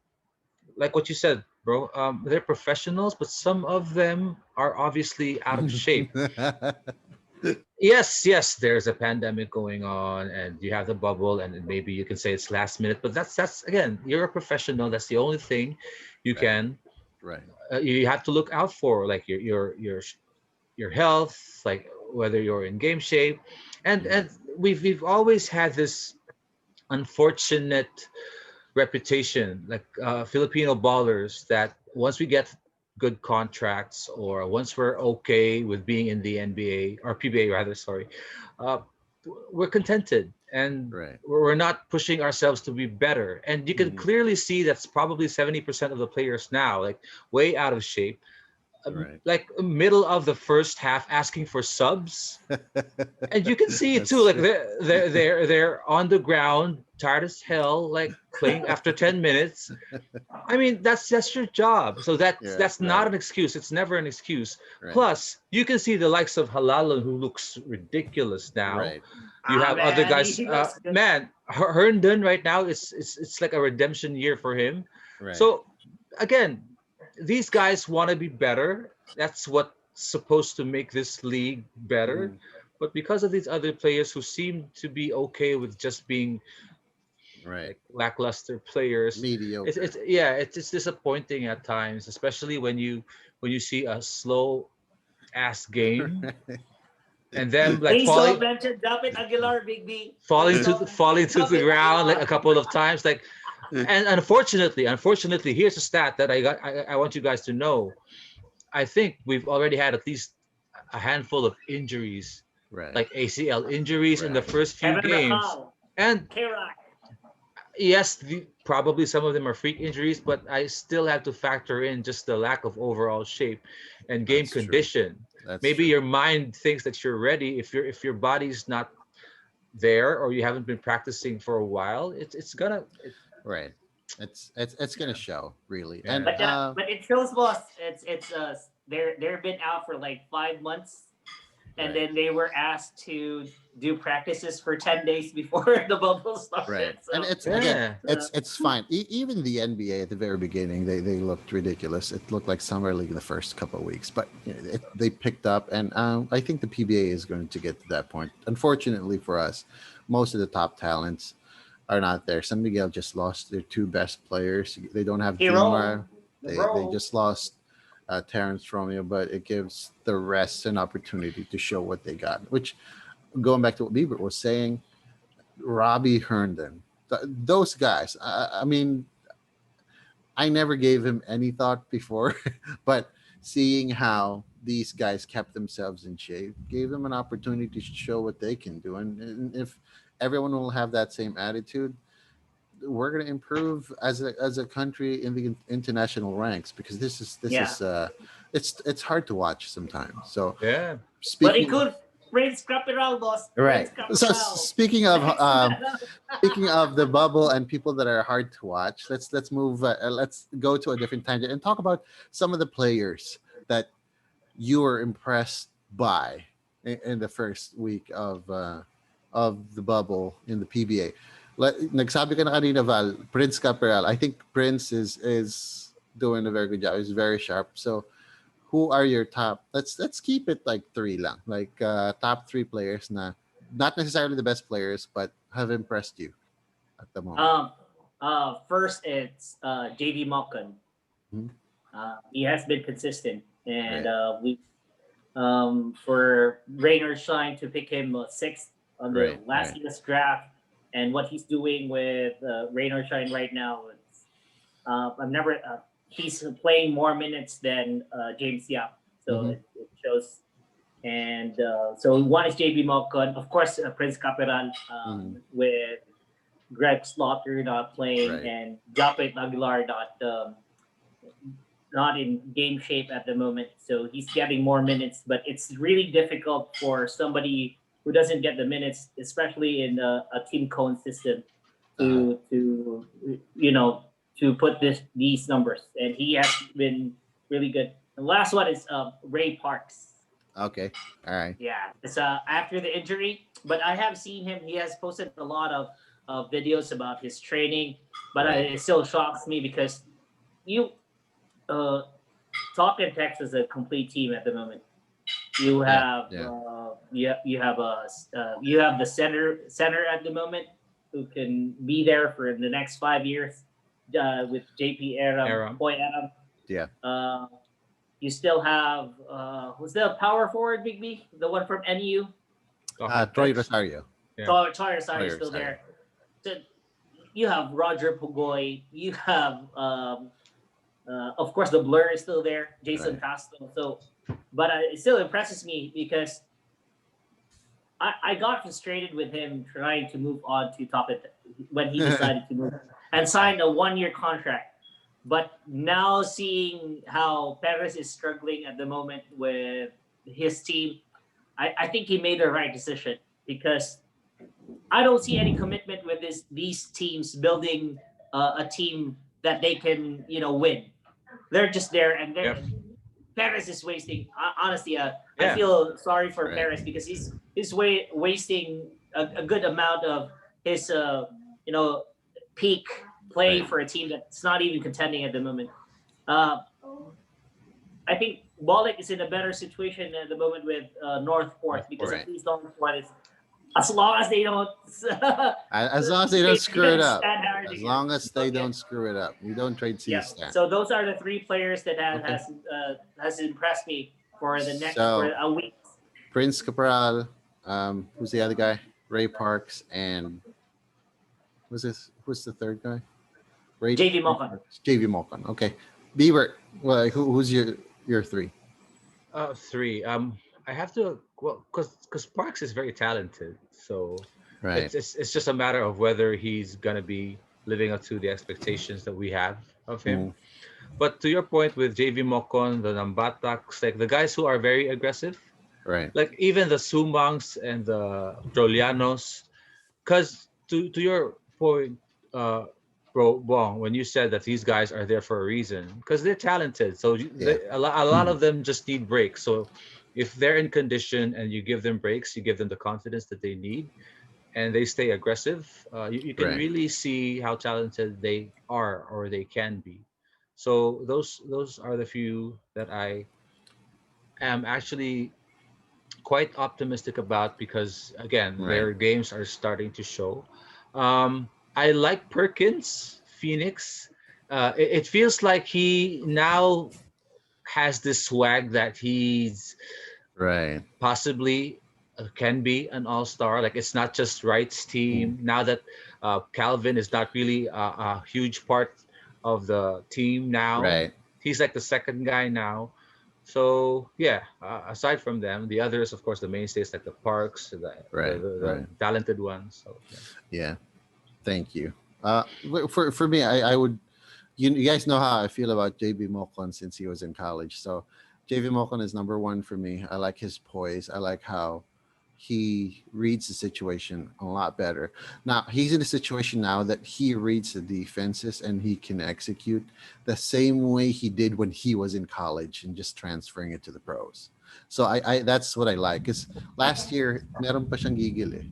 like what you said, bro. They're professionals, but some of them are obviously out of shape. Yes, there's a pandemic going on and you have the bubble and maybe you can say it's last minute, but that's again, you're a professional. That's the only thing you Right. can Right. you have to look out for, like your health, like whether you're in game shape. And we've always had this unfortunate reputation, like Filipino ballers, that once we get good contracts or once we're okay with being in the NBA or PBA rather, sorry, uh, we're contented and Right. we're not pushing ourselves to be better. And you can Mhm. clearly see that's probably 70% of the players now, like way out of shape, Right. like middle of the first half asking for subs, and you can see it too, That's like true. they're on the ground tired as hell, like playing after 10 minutes. I mean, that's your job, so that's Yeah. that's not Right. an excuse. It's never an excuse. Right. Plus you can see the likes of Halal who looks ridiculous now. Right. You Ah have other man, guys, he looks good. man, Herndon right now it's like a redemption year for him. Right. So again, these guys want to be better. That's what's supposed to make this league better. Mhm. But because of these other players who seem to be okay with just being Right. like lackluster players, Mediocre. it's disappointing at times, especially when you see a slow ass game and them like Please don't falling mention David Aguilar, Big B. falling Please to don't the mention falling to the David ground like Aguilar. a couple of times, like. And unfortunately, here's a stat that I want you guys to know. I think we've already had at least a handful of injuries, Right. like ACL injuries in the Right. first few Kevin games. Rakal, And K-Rock. yes, probably some of them are freak injuries, but I still have to factor in just the lack of overall shape and game That's true. condition. That's Maybe true. your mind thinks that you're ready. If your body's not there or you haven't been practicing for a while, Right. It's gonna show really, and yeah. But it shows, boss. It's they've been out for like 5 months, and right. then they were asked to do practices for 10 days before the bubble Right. started. And So it's again, Yeah. it's fine. Even the NBA at the very beginning, they looked ridiculous. It looked like summer league in the first couple of weeks, but they picked up, and I think the PBA is going to get to that point. Unfortunately for us, most of the top talents are not there. San Miguel just lost their 2 best players. They don't have Hero, Junmar. the They bro. just lost Terrence Romeo, but it gives the rest an opportunity to show what they got. Which, going back to what Bieber was saying, Robbie Herndon, those guys. I mean, I never gave him any thought before, but seeing how these guys kept themselves in shape, gave them an opportunity to show what they can do, and if everyone will have that same attitude, we're going to improve as a country in the international ranks, because this Yeah. is it's hard to watch sometimes. So Yeah. But speaking include Prince Capital, boss. right, Prince so Capital. speaking of the bubble and people that are hard to watch, let's move let's go to a different tangent and talk about some of the players that you were impressed by in the first week of the bubble in the PBA. Nagsabi ka na kanina, Val, Prince Caperal. I think Prince is doing a very good job. He's very sharp. So, who are your top? Let's keep it like three lang. Like top three players na not necessarily the best players, but have impressed you at the moment. First it's JV Malkin. Mhm. He has been consistent, and Right. we for Rainer Shine to pick him sixth on the Right, last right. year's draft, and what he's doing with Rainer Shine right now. It's, I've never. He's playing more minutes than James Yap, so Mhm. it shows. And so one is JB Malcon, of course, Prince Caperan Mhm. with Greg Slaughter not playing Right. and Japet Aguilar not in game shape at the moment, so he's getting more minutes. But it's really difficult for somebody who doesn't get the minutes, especially in a team cone system, Uh-huh. to to put these numbers. And he has been really good. The last one is Ray Parks. Okay. All right. Yeah, it's after the injury, but I have seen him. He has posted a lot of videos about his training, but Right. it still shocks me because you uh, Talk and Text is a complete team at the moment. You Yeah. have Yeah. you have the center at the moment who can be there for the next 5 years with JP Aram, Aram. Boy Aram. Yeah. You still have who's the power forward, Big B, the one from NU. Troy Rosario. Yeah. Tyler Side Troy is still Rosario. there. So you have Roger Pugoy. You have of course the Blur is still there. Jason Right. Castro. So, but it still impresses me because I got frustrated with him trying to move on to top it when he decided to move and sign a 1 year contract. But now seeing how Perez is struggling at the moment with his team, I think he made the right decision because I don't see any commitment with these teams building a team that they can win. They're just there, and Yep. Perez is wasting. Honestly, I Yeah. feel sorry for Right. Perez because he's wasting a good amount of his peak play Right. for a team that's not even contending at the moment. Uh, I think Bolek is in a better situation at the moment with Northport because Northport. at Right. least Northport is as long as they don't As long as they don't they screw it up. stand hard As again. long as they Okay. don't screw it up. We don't trade C Yeah. stand. So those are the three players that Okay. has impressed me for the next for So a week. Prince Caporal, who's the other guy? Ray Parks, and who's the third guy? JV Ray Mokan. Parks. JV Malcolm. Okay. Beaver. Well, who's your three? Three. I have to, well, because Parks is very talented, so Right. it's just a matter of whether he's gonna be living up to the expectations that we have of him. Mm, But to your point with JV Mokon, the Nambataks, like the guys who are very aggressive, right. like even the Sumangs and the Trolianos, because to your point, bro Bong, when you said that these guys are there for a reason, because they're talented, so Yeah. a lot of them just need breaks. So if they're in condition and you give them breaks, you give them the confidence that they need, and they stay aggressive, you can Right. really see how talented they are or they can be. So those are the few that I am actually quite optimistic about because again Right. their games are starting to show. I like Perkins Phoenix. It feels like he now has this swag that he's Right. possibly can be an all-star. Like it's not just Wright's Mm, team now that Calvin is not really a huge part of the team now. right. He's like the second guy now. So yeah, aside from them, the others, of course, the mainstays like the Parks, Right, the right. talented ones. So yeah. Yeah. Thank you. For me, I would. You guys know how I feel about JB Mokon since he was in college. So JB Mokon is number one for me. I like his poise. I like how he reads the situation a lot better. Now he's in a situation now that he reads the defenses and he can execute the same way he did when he was in college and just transferring it to the pros. So I that's what I like because last year meron pa siyang gigil eh.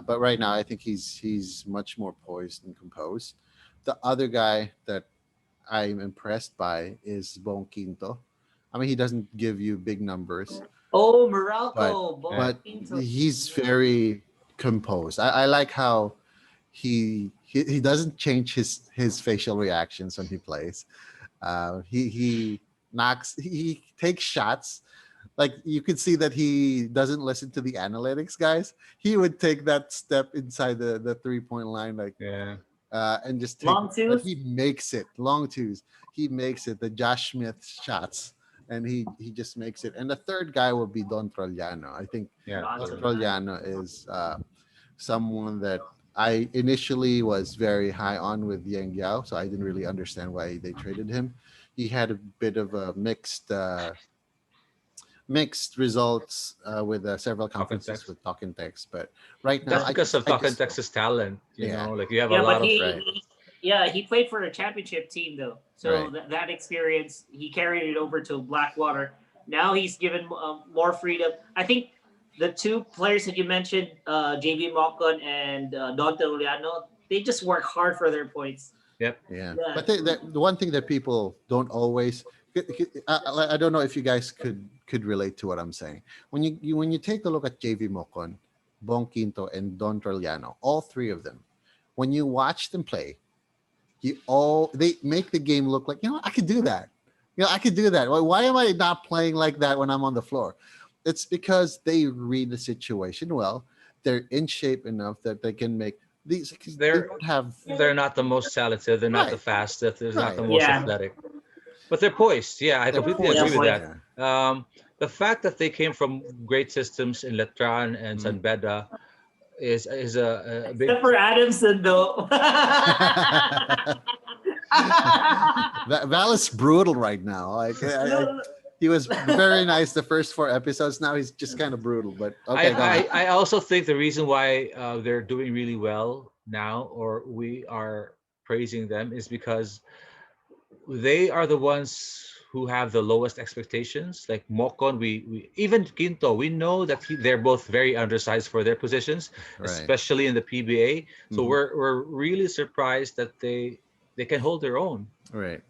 But right now, I think he's much more poised and composed. The other guy that I'm impressed by is Bong Quinto. I mean, he doesn't give you big numbers, Oh, but Morocco, Yeah. but Bonquinto. he's very composed. I like how he doesn't change his facial reactions when he plays. He knocks he takes shots like you could see that he doesn't listen to the analytics guys. He would take that step inside the 3 point line like Yeah. and just take Long but tooth. he makes it long twos. He makes it the Josh Smith shots and he just makes it. And the third guy will be Don Troliano. I think Yeah. Don Totally. Troliano is someone that I initially was very high on with Yang Yao, so I didn't really understand why they traded him. He had a bit of a mixed results with several Talk and conferences text. with talk and text. But right now, That's because of I Talk and just Texas talent. yeah, Like you have a Yeah, but lot of right, yeah, he played for a championship team though. So right, that experience, he carried it over to Blackwater. Now he's given more freedom. I think the two players that you mentioned, JV Mocon and Don Teroliano, they just work hard for their points. yep. yeah. Yeah, But the one thing that people don't always, I don't know if you guys could relate to what I'm saying. When you take a look at JV Mocon, Bon Quinto, and Don Troliano, all three of them, when you watch them play, they make the game look like I could do that. I could do that. Why am I not playing like that when I'm on the floor? It's because they read the situation well. They're in shape enough that they can make these. 'Cause they They're don't have they're not the most talented. They're not the right, fastest. They're not the right. most yeah, athletic. But they're poised. Yeah, I They're completely yeah, agree poised. with boy. that. Yeah. The fact that they came from great systems in Letran and Mm. San Beda is a big. Except for Adamson though. Val is brutal right now. Like No, he was very nice the first 4 episodes. Now he's just kind of brutal. But I, okay, go on. I also think the reason why they're doing really well now, or we are praising them, is because they are the ones who have the lowest expectations. Like Mokon, we even Quinto, we know that they're both very undersized for their positions, Right. especially in the PBA. So Hmm. we're really surprised that they can hold their own. Right.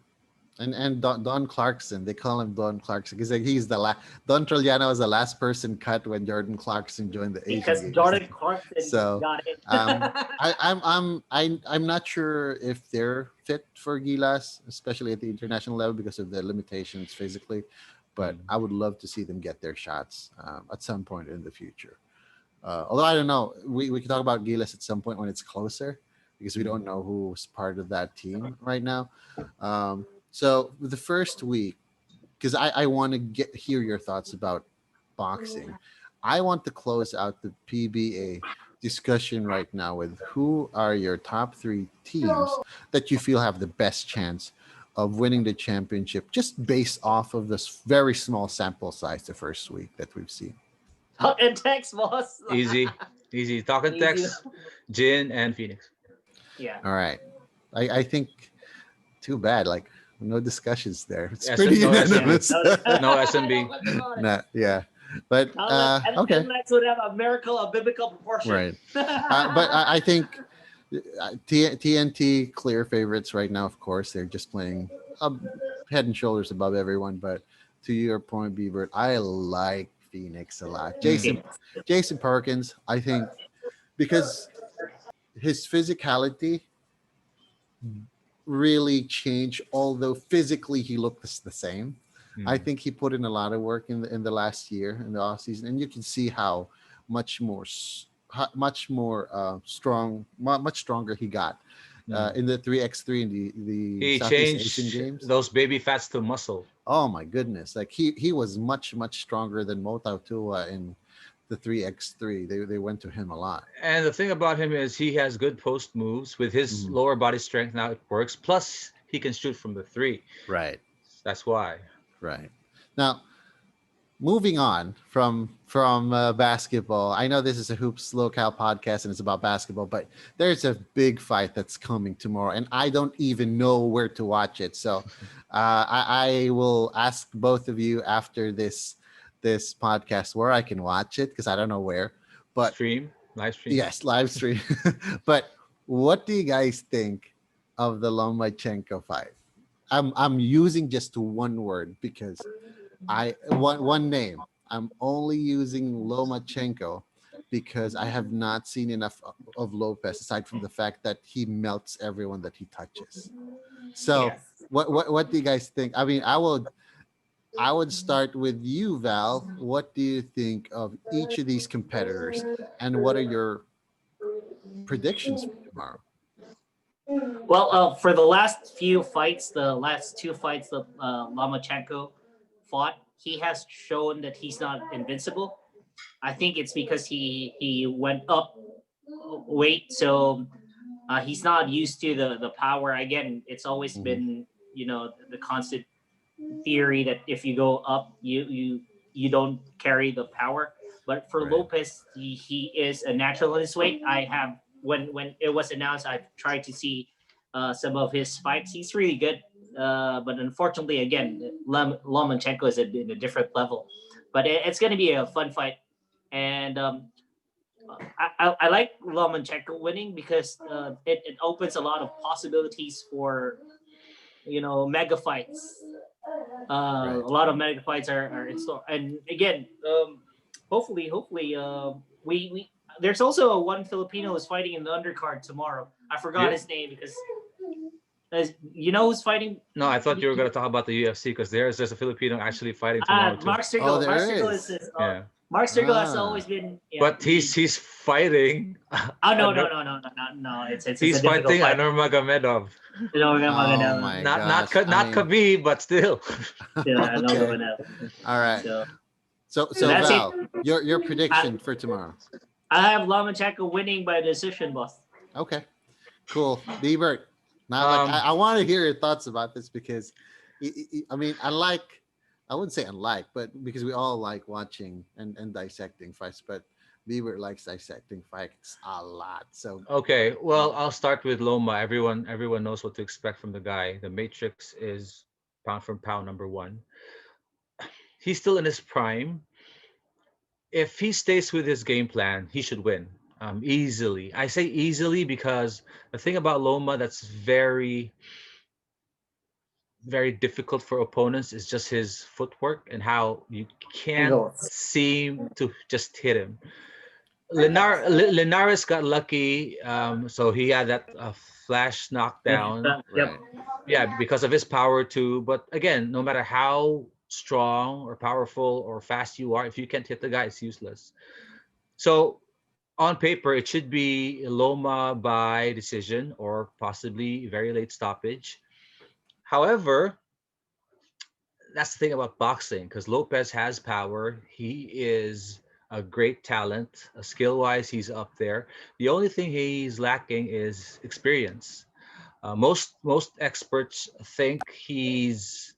And Don Clarkson, they call him Don Clarkson because like, he's the last. Don Troliano was the last person cut when Jordan Clarkson joined the Asian because Games. Jordan Clarkson So got it. um, I'm not sure if they're fit for Gilas, especially at the international level because of the limitations physically. But Mm. I would love to see them get their shots at some point in the future. Although I don't know, we can talk about Gilas at some point when it's closer because we don't know who's part of that team right now. So the first week, because I want to hear your thoughts about boxing. I want to close out the PBA discussion right now with who are your top three teams that you feel have the best chance of winning the championship, just based off of this very small sample size the first week that we've seen. Talk and text, boss. Easy, easy. Talk and Easy. text, Jin and Phoenix. Yeah. All right, I think too bad. Like no discussions there. It's SM, pretty no Yeah. SMB, unanimous. no SMB. Nah, yeah, but okay, Unless would have a miracle of biblical proportion. right. But I think TNT clear favorites right now. Of course, they're just playing head and shoulders above everyone. But to your point, Beaver, I like Phoenix a lot. Mm. Jason Perkins, I think because his physicality really changed. Although physically he looked the same, I Mm. think he put in a lot of work in the last year in the off season, and you can see how much more much more much stronger he got Mm. in the 3x3 in the He Southeast Asian changed Games. those baby fats to muscle. Oh my goodness! Like he was much stronger than Mota Tua in the 3x3. They went to him a lot. And the thing about him is he has good post moves with his Mhm. lower body strength. Now it works. Plus, he can shoot from the three. Right, That's why. right. Now moving on from basketball. I know this is a hoops locale podcast and it's about basketball, but there's a big fight that's coming tomorrow, and I don't even know where to watch it. So I will ask both of you after this podcast where I can watch it, because I don't know where. But Stream, live stream. yes, live stream. But what do you guys think of the Lomachenko fight? I'm using just one word because one name. I'm only using Lomachenko because I have not seen enough of Lopez, aside from the fact that he melts everyone that he touches. So Yes. what do you guys think? I mean, I would start with you, Val. What do you think of each of these competitors, and what are your predictions for tomorrow? Well, for the last few fights, the last two fights that Lomachenko fought, he has shown that he's not invincible. I think it's because he went up weight, so he's not used to the power. Again, it's always Mhm. been the constant theory that if you go up, you don't carry the power. But for Right. Lopez, he is a natural in his weight. I have when it was announced, I've tried to see some of his fights. He's really good, but unfortunately, again, Lomachenko is in a different level. But it's going to be a fun fight, and I like Lomachenko winning because it opens a lot of possibilities for mega fights. Right. A lot of mega fights are in store, and again, hopefully, we there's also a one Filipino who's fighting in the undercard tomorrow. I forgot You? his name because you know who's fighting. No, I thought you were gonna talk about the UFC because there's a Filipino actually fighting tomorrow too. Mark Oh, Strickle. Mark there Strickle is. uh, Yeah, Mark Strickle has Ah. always been but he's fighting. Oh no Anur- no no no no no no! It's a he's difficult fighting fight. Anurmagomedov. You know, we're Oh gonna my Not gosh. I not mean, Khabib, but still. yeah, no okay. going out. All right. So So that's it. Val, your I, prediction for tomorrow. I have Lomachenko winning by decision, boss. Okay. Cool. Bebert. Now, like, I, um, I want to hear your thoughts about this because, I mean, I wouldn't say unlike, but because we all like watching and dissecting fights, but Bebert likes dissecting fights a lot. So, okay, well, I'll start with Loma. Everyone knows what to expect from the guy. The Matrix is pound for pound number one. He's still in his prime. If he stays with his game plan, he should win easily. I say easily because the thing about Loma that's very difficult for opponents is just his footwork and how you can't Angles. seem to just hit him. Linares got lucky, so he had that flash knockdown. Yep. right. Yeah, because of his power too. But again, no matter how strong or powerful or fast you are, if you can't hit the guy, it's useless. So on paper, it should be Loma by decision or possibly very late stoppage. However, that's the thing about boxing because Lopez has power. He is a great talent. Skill wise, he's up there. The only thing he's lacking is experience. Most experts think he's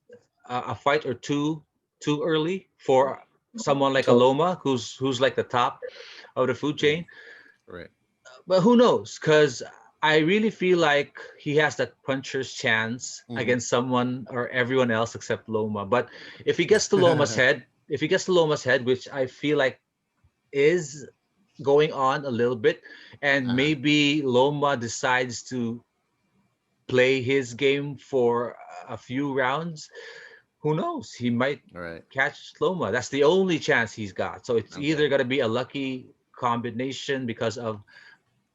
a fight or two too early for someone like a So Loma, who's like the top of the food Right. chain. Right. But who knows? Because I really feel like he has that puncher's chance Mhm. against someone or everyone else except Loma. But if he gets to Loma's head, if he gets to Loma's head, which I feel like is going on a little bit, and Uh-huh. maybe Loma decides to play his game for a few rounds, who knows? He might All right. catch Loma. That's the only chance he's got. So it's Okay. either going to be a lucky combination because of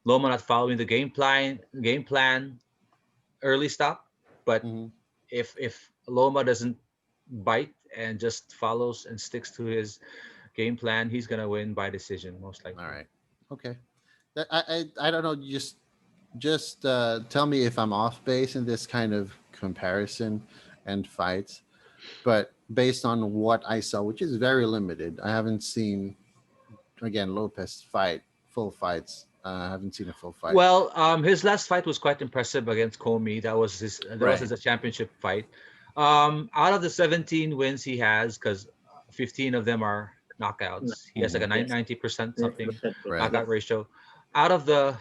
Loma not following the game plan early stop. But Mhm. if Loma doesn't bite and just follows and sticks to his game plan, he's gonna win by decision most All likely. right. Okay. I don't know. Just just tell me if I'm off base in this kind of comparison and fights. But based on what I saw, which is very limited, I haven't seen again Lopez fight full fights. I haven't seen a full fight. Well, his last fight was quite impressive against Comey. That was Right. his championship fight. Out of the 17 wins he has, because 15 of them are knockouts. He has like a Mhm. 90% something Right. knockout ratio. Out of the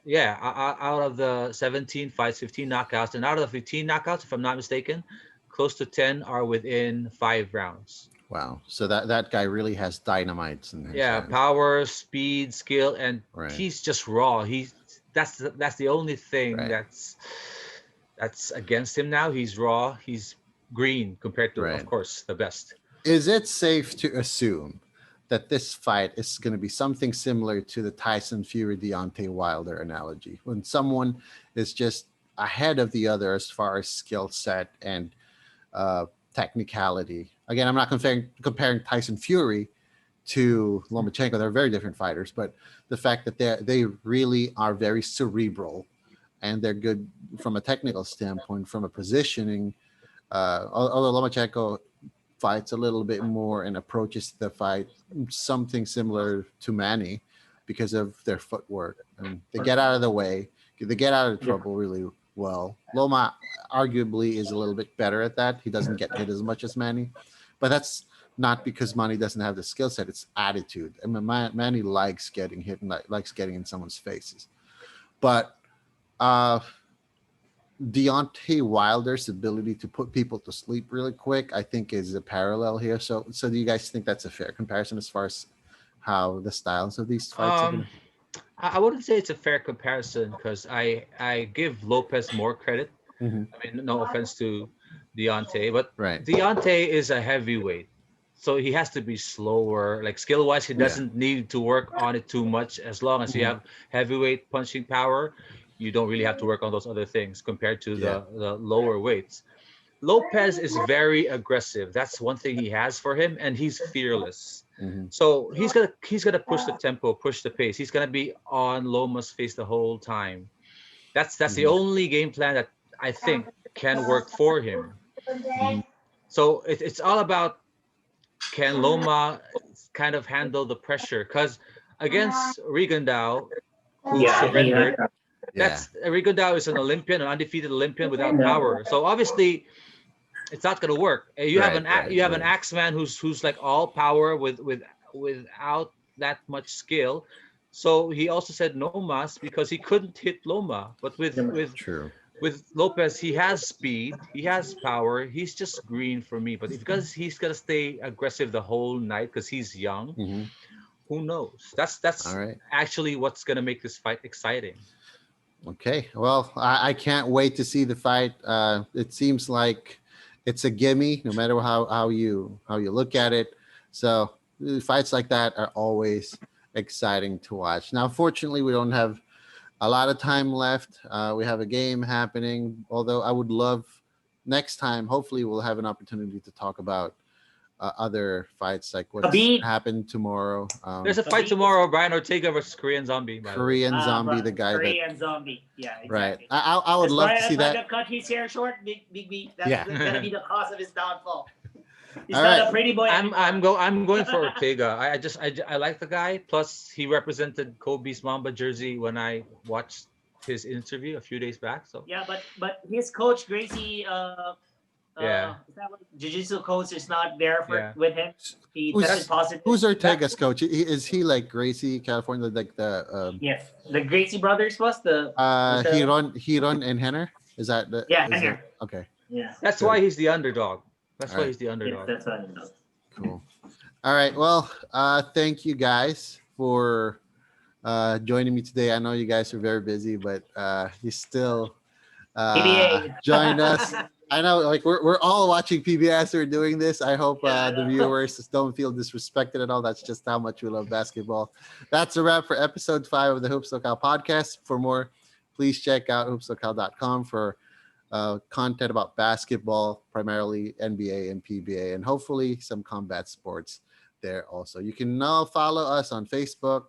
Yeah, out of the 17 fights, 15 knockouts, and out of the 15 knockouts, if I'm not mistaken, close to 10 are within 5 rounds. Wow. So that guy really has dynamites in his Yeah, hands. power, speed, skill, and Right. he's just raw. That's the only thing Right. that's against him now. He's raw. He's green compared to, of Right. course, the best. Is it safe to assume that this fight is going to be something similar to the Tyson Fury Deontay Wilder analogy, when someone is just ahead of the other as far as skill set and uh, technicality? Again, I'm not comparing Tyson Fury to Lomachenko. They're very different fighters, but the fact that they really are very cerebral and they're good from a technical standpoint, from a positioning. Although Lomachenko fights a little bit more and approaches the fight something similar to Manny because of their footwork. And they get out of the way, they get out of trouble really well. Loma arguably is a little bit better at that. He doesn't get hit as much as Manny, but that's not because Manny doesn't have the skill set. It's attitude. I mean, Manny likes getting hit and likes getting in someone's faces. But uh, Deontay Wilder's ability to put people to sleep really quick, I think, is a parallel here. So do you guys think that's a fair comparison as far as how the styles of these fights are Um, gonna? I wouldn't say it's a fair comparison because I give Lopez more credit. Mm-hmm. I mean, no offense to Deontay, but Right. Deontay is a heavyweight, so he has to be slower. Like skill wise, he Yeah. doesn't need to work on it too much. As long as you Mhm. have heavyweight punching power, you don't really have to work on those other things compared to Yeah. the lower weights. Lopez is very aggressive. That's one thing he has for him, and he's fearless. Mm-hmm. So he's gonna push the tempo, push the pace. He's gonna be on Loma's face the whole time. That's the Mm-hmm. only game plan that I think can work for him. Mm-hmm. So it's all about, can Loma kind of handle the pressure? Because against Rigondeaux, who Yeah, he had. surrendered, Yeah. Rigondeaux is an Olympian, an undefeated Olympian without power. So obviously it's not gonna work. Right. Right. You have an axeman who's like all power without that much skill. So he also said no mas because he couldn't hit Loma. But True. with Lopez, he has speed, he has power. He's just green for me. But because he's gonna stay aggressive the whole night because he's young, Mm-hmm. who knows? All That's right. actually what's gonna make this fight exciting. Okay. Well, I can't wait to see the fight. It seems like it's a gimme, no matter how you look at it. So fights like that are always exciting to watch. Now, fortunately, we don't have a lot of time left. We have a game happening. Although I would love next time. Hopefully, we'll have an opportunity to talk about other fights, like what's Khabib. happened tomorrow. There's a fight Khabib. tomorrow, Brian Ortega versus Korean Zombie, by the way. Korean Zombie, the guy that Korean zombie. Yeah, right. exactly. I would As love to Brian see tried to that. cut his hair short, Big B. That's Yeah. gonna be the cause of his downfall. He's All not right. a pretty boy anymore. I'm going for Ortega. I like the guy. Plus, he represented Kobe's Mamba jersey when I watched his interview a few days back. So Yeah, but his coach Gracie, yeah, is that what jiu-jitsu coach is not there for yeah. with him. He Who's- tested positive. Who's Ortega's coach? Is he like Gracie, California, like the Yes, the Gracie brothers was the Hiron and Henner? Is that the Yeah, is Henner. that- okay, yeah. That's Good. why he's the underdog. That's All why right. he's the Yes, underdog. that's what I know. cool. All right. Well, thank you guys for joining me today. I know you guys are very busy, but you still PBA. joined us. I know, like we're all watching PBS who are doing this. I hope Yeah, I the know. viewers don't feel disrespected at all. That's just how much we love basketball. That's a wrap for episode 5 of the Hoopslocale podcast. For more, please check out hoopslocale.com for content about basketball, primarily NBA and PBA, and hopefully some combat sports there also. You can now follow us on Facebook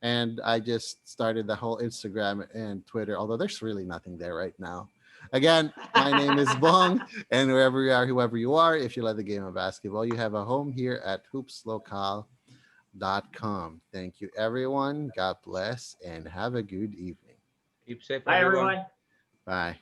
and I just started the whole Instagram and Twitter, although there's really nothing there right now. Again, my name is Bong, and wherever you are, whoever you are, if you love the game of basketball, you have a home here at hoopslocale.com. Thank you, everyone. God bless, and have a good evening. Keep safe, Bye, everyone. everyone. Bye.